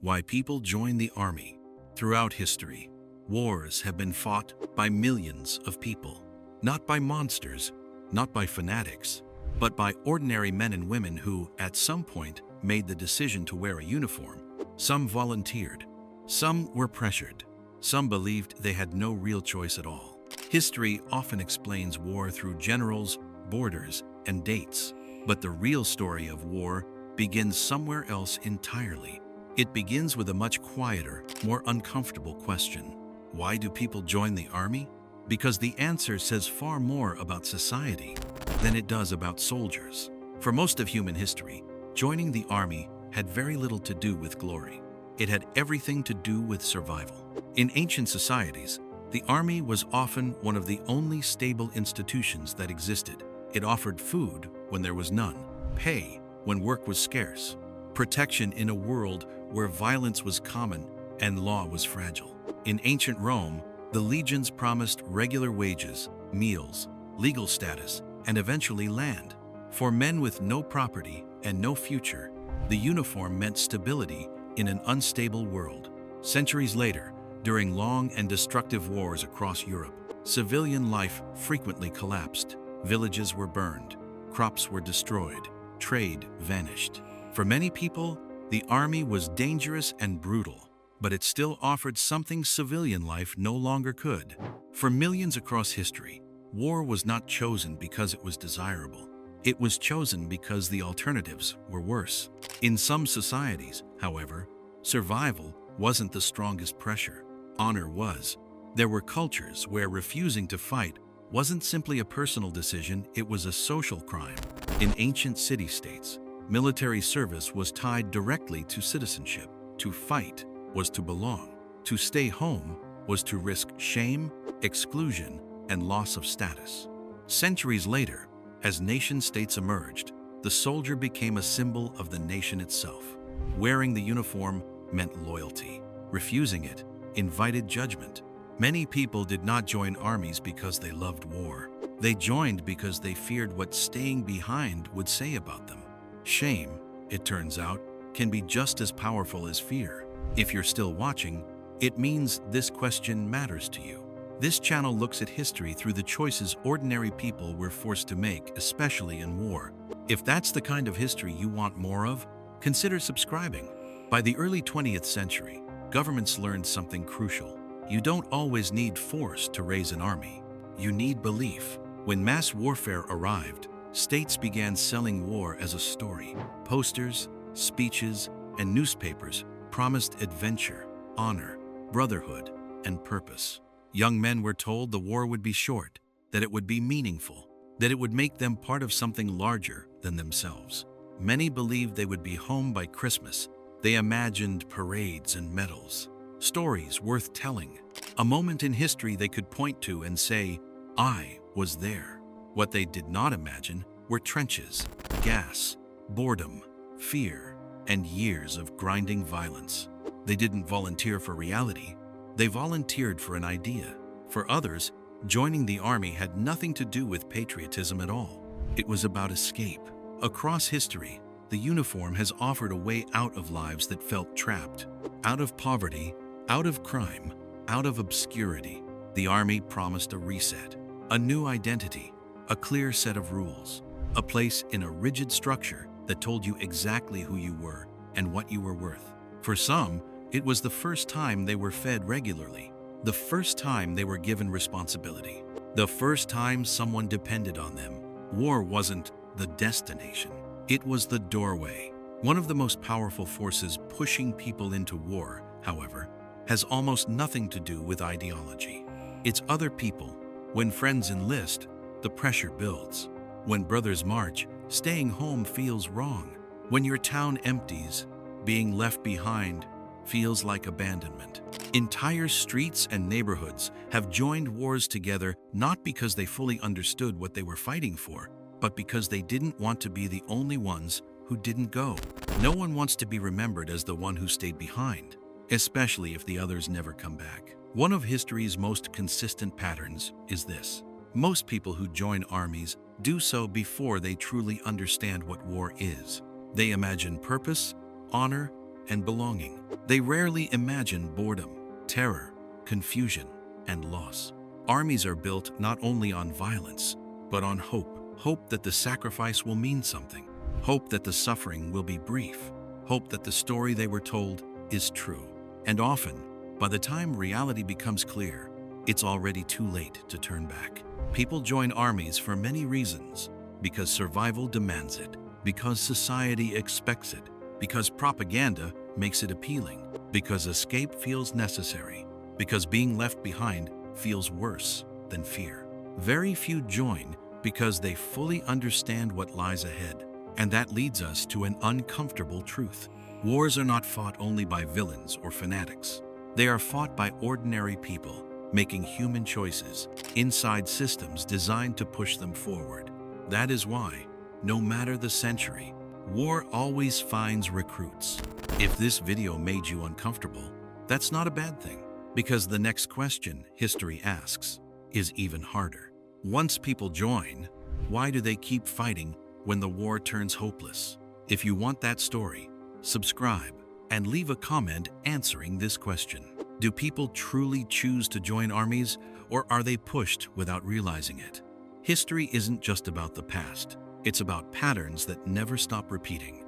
Why people join the army. Throughout history, wars have been fought by millions of people. Not by monsters, not by fanatics, but by ordinary men and women who, at some point, made the decision to wear a uniform. Some volunteered, some were pressured, some believed they had no real choice at all. History often explains war through generals, borders, and dates. But the real story of war begins somewhere else entirely. It begins with a much quieter, more uncomfortable question. Why do people join the army? Because the answer says far more about society than it does about soldiers. For most of human history, joining the army had very little to do with glory. It had everything to do with survival. In ancient societies, the army was often one of the only stable institutions that existed. It offered food when there was none, pay when work was scarce, protection in a world where violence was common and law was fragile. In ancient Rome, the legions promised regular wages, meals, legal status, and eventually land. For men with no property and no future, the uniform meant stability in an unstable world. Centuries later, during long and destructive wars across Europe, civilian life frequently collapsed. Villages were burned, crops were destroyed, trade vanished. For many people, the army was dangerous and brutal, but it still offered something civilian life no longer could. For millions across history, war was not chosen because it was desirable. It was chosen because the alternatives were worse. In some societies, however, survival wasn't the strongest pressure. Honor was. There were cultures where refusing to fight wasn't simply a personal decision, it was a social crime. In ancient city-states, military service was tied directly to citizenship. To fight was to belong. To stay home was to risk shame, exclusion, and loss of status. Centuries later, as nation-states emerged, the soldier became a symbol of the nation itself. Wearing the uniform meant loyalty. Refusing it invited judgment. Many people did not join armies because they loved war. They joined because they feared what staying behind would say about them. Shame, it turns out, can be just as powerful as fear. If you're still watching, it means this question matters to you. This channel looks at history through the choices ordinary people were forced to make, especially in war. If that's the kind of history you want more of, consider subscribing. By the early 20th century, governments learned something crucial. You don't always need force to raise an army. You need belief. When mass warfare arrived, states began selling war as a story. Posters, speeches, and newspapers promised adventure, honor, brotherhood, and purpose. Young men were told the war would be short, that it would be meaningful, that it would make them part of something larger than themselves. Many believed they would be home by Christmas. They imagined parades and medals, stories worth telling, a moment in history they could point to and say, "I was there." What they did not imagine were trenches, gas, boredom, fear, and years of grinding violence. They didn't volunteer for reality. They volunteered for an idea. For others, joining the army had nothing to do with patriotism at all. It was about escape. Across history, the uniform has offered a way out of lives that felt trapped. Out of poverty, out of crime, out of obscurity, the army promised a reset, a new identity, a clear set of rules, a place in a rigid structure that told you exactly who you were and what you were worth. For some, it was the first time they were fed regularly, the first time they were given responsibility, the first time someone depended on them. War wasn't the destination. It was the doorway. One of the most powerful forces pushing people into war, however, has almost nothing to do with ideology. It's other people. When friends enlist, the pressure builds. When brothers march, staying home feels wrong. When your town empties, being left behind feels like abandonment. Entire streets and neighborhoods have joined wars together not because they fully understood what they were fighting for, but because they didn't want to be the only ones who didn't go. No one wants to be remembered as the one who stayed behind, especially if the others never come back. One of history's most consistent patterns is this. Most people who join armies do so before they truly understand what war is. They imagine purpose, honor, and belonging. They rarely imagine boredom, terror, confusion, and loss. Armies are built not only on violence, but on hope. Hope that the sacrifice will mean something. Hope that the suffering will be brief. Hope that the story they were told is true. And often, by the time reality becomes clear, it's already too late to turn back. People join armies for many reasons. Because survival demands it. Because society expects it. Because propaganda makes it appealing. Because escape feels necessary. Because being left behind feels worse than fear. Very few join because they fully understand what lies ahead. And that leads us to an uncomfortable truth. Wars are not fought only by villains or fanatics. They are fought by ordinary people, making human choices inside systems designed to push them forward. That is why, no matter the century, war always finds recruits. If this video made you uncomfortable, that's not a bad thing, because the next question history asks is even harder. Once people join, why do they keep fighting when the war turns hopeless? If you want that story, subscribe and leave a comment answering this question. Do people truly choose to join armies, or are they pushed without realizing it? History isn't just about the past. It's about patterns that never stop repeating.